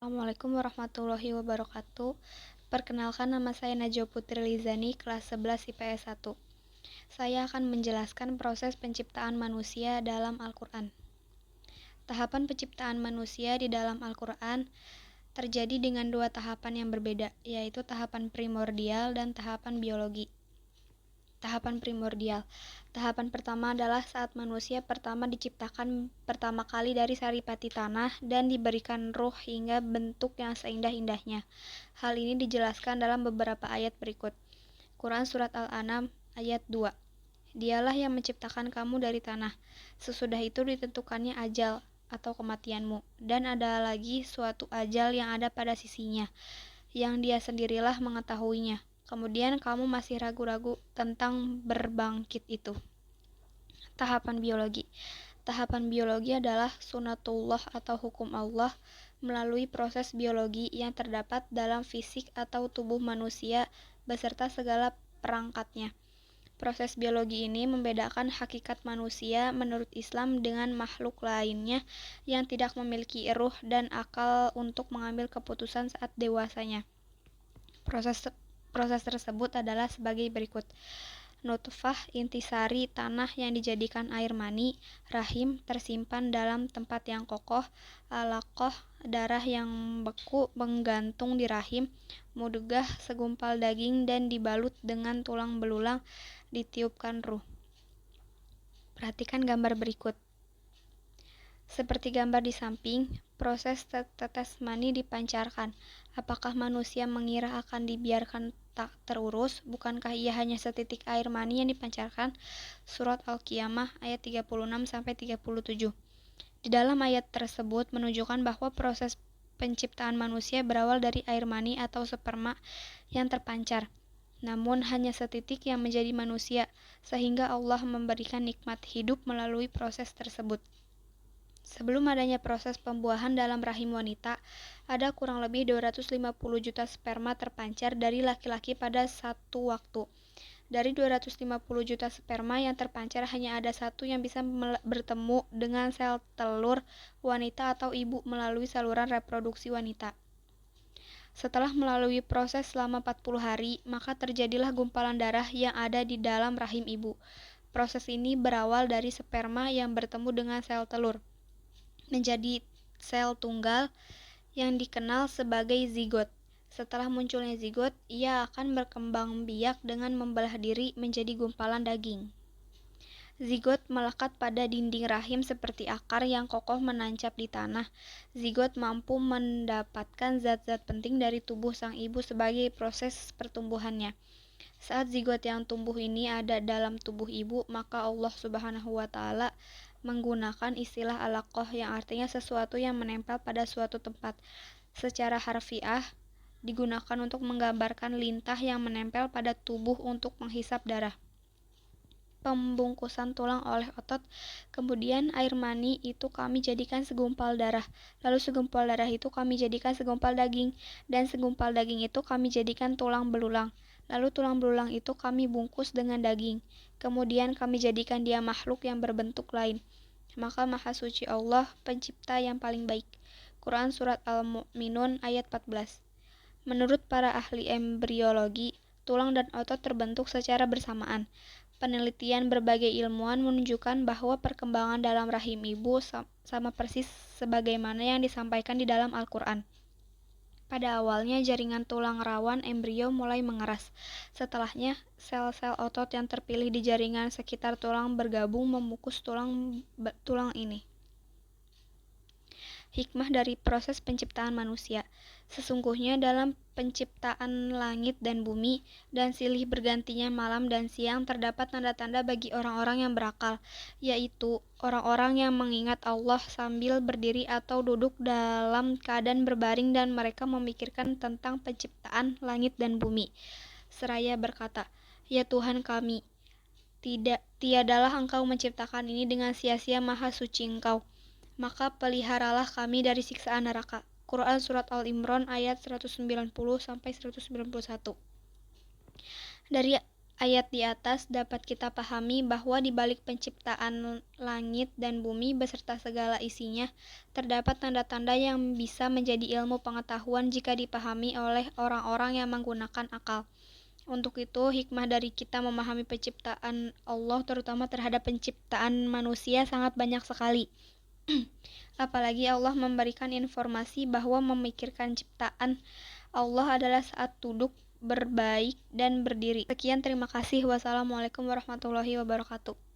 Assalamualaikum warahmatullahi wabarakatuh. Perkenalkan, nama saya Najwa Putri Lizani, kelas 11 IPS 1. Saya akan menjelaskan proses penciptaan manusia dalam Al-Quran. Tahapan penciptaan manusia di dalam Al-Quran terjadi dengan dua tahapan yang berbeda, yaitu tahapan primordial dan tahapan biologi. Tahapan primordial. Tahapan pertama adalah saat manusia pertama diciptakan pertama kali dari saripati tanah dan diberikan ruh hingga bentuk yang seindah-indahnya. Hal ini dijelaskan dalam beberapa ayat berikut. Quran Surat Al-An'am ayat 2. Dialah yang menciptakan kamu dari tanah. Sesudah itu ditentukannya ajal atau kematianmu, dan ada lagi suatu ajal yang ada pada sisinya, yang dia sendirilah mengetahuinya. Kemudian kamu masih ragu-ragu tentang berbangkit itu. Tahapan biologi. Tahapan biologi adalah sunatullah atau hukum Allah melalui proses biologi yang terdapat dalam fisik atau tubuh manusia beserta segala perangkatnya. Proses biologi ini membedakan hakikat manusia menurut Islam dengan makhluk lainnya yang tidak memiliki ruh dan akal untuk mengambil keputusan saat dewasanya. Proses tersebut adalah sebagai berikut. Nutfah, intisari, tanah yang dijadikan air mani, rahim tersimpan dalam tempat yang kokoh, alaqah, darah yang beku menggantung di rahim, mudghah, segumpal daging dan dibalut dengan tulang belulang, ditiupkan ruh. Perhatikan gambar berikut. Seperti gambar di samping, proses tetes mani dipancarkan. Apakah manusia mengira akan dibiarkan tak terurus? Bukankah ia hanya setitik air mani yang dipancarkan? Surat Al-Qiyamah ayat 36-37. Di dalam ayat tersebut menunjukkan bahwa proses penciptaan manusia berawal dari air mani atau sperma yang terpancar. Namun hanya setitik yang menjadi manusia, sehingga Allah memberikan nikmat hidup melalui proses tersebut. Sebelum adanya proses pembuahan dalam rahim wanita, ada kurang lebih 250 juta sperma terpancar dari laki-laki pada satu waktu. Dari 250 juta sperma yang terpancar, hanya ada satu yang bisa bertemu dengan sel telur wanita atau ibu melalui saluran reproduksi wanita. Setelah melalui proses selama 40 hari, maka terjadilah gumpalan darah yang ada di dalam rahim ibu. Proses ini berawal dari sperma yang bertemu dengan sel telur menjadi sel tunggal yang dikenal sebagai zigot. Setelah munculnya zigot, ia akan berkembang biak dengan membelah diri menjadi gumpalan daging. Zigot melekat pada dinding rahim seperti akar yang kokoh menancap di tanah. Zigot mampu mendapatkan zat-zat penting dari tubuh sang ibu sebagai proses pertumbuhannya. Saat zigot yang tumbuh ini ada dalam tubuh ibu, maka Allah Subhanahu wa Ta'ala menggunakan istilah alaqah yang artinya sesuatu yang menempel pada suatu tempat. Secara harfiah digunakan untuk menggambarkan lintah yang menempel pada tubuh untuk menghisap darah. Pembungkusan tulang oleh otot, kemudian air mani itu kami jadikan segumpal darah, lalu segumpal darah itu kami jadikan segumpal daging, dan segumpal daging itu kami jadikan tulang belulang, lalu tulang belulang itu kami bungkus dengan daging, kemudian kami jadikan dia makhluk yang berbentuk lain. Maka Maha Suci Allah, pencipta yang paling baik. Quran Surat Al-Mu'minun ayat 14. Menurut para ahli embriologi, tulang dan otot terbentuk secara bersamaan. Penelitian berbagai ilmuwan menunjukkan bahwa perkembangan dalam rahim ibu sama persis sebagaimana yang disampaikan di dalam Al-Quran. Pada awalnya, jaringan tulang rawan embrio mulai mengeras. Setelahnya, sel-sel otot yang terpilih di jaringan sekitar tulang bergabung membungkus tulang ini. Hikmah dari proses penciptaan manusia. Sesungguhnya dalam penciptaan langit dan bumi dan silih bergantinya malam dan siang terdapat tanda-tanda bagi orang-orang yang berakal, yaitu orang-orang yang mengingat Allah sambil berdiri atau duduk dalam keadaan berbaring dan mereka memikirkan tentang penciptaan langit dan bumi. Seraya berkata, "Ya Tuhan kami, tiadalah Engkau menciptakan ini dengan sia-sia, Maha Suci Engkau. Maka peliharalah kami dari siksaan neraka." Quran Surat Al-Imran ayat 190-191. Dari ayat di atas dapat kita pahami bahwa di balik penciptaan langit dan bumi beserta segala isinya, terdapat tanda-tanda yang bisa menjadi ilmu pengetahuan jika dipahami oleh orang-orang yang menggunakan akal. Untuk itu, hikmah dari kita memahami penciptaan Allah, terutama terhadap penciptaan manusia, sangat banyak sekali. Apalagi Allah memberikan informasi bahwa memikirkan ciptaan Allah adalah saat duduk, berbaik, dan berdiri. Sekian, terima kasih. Wassalamualaikum warahmatullahi wabarakatuh.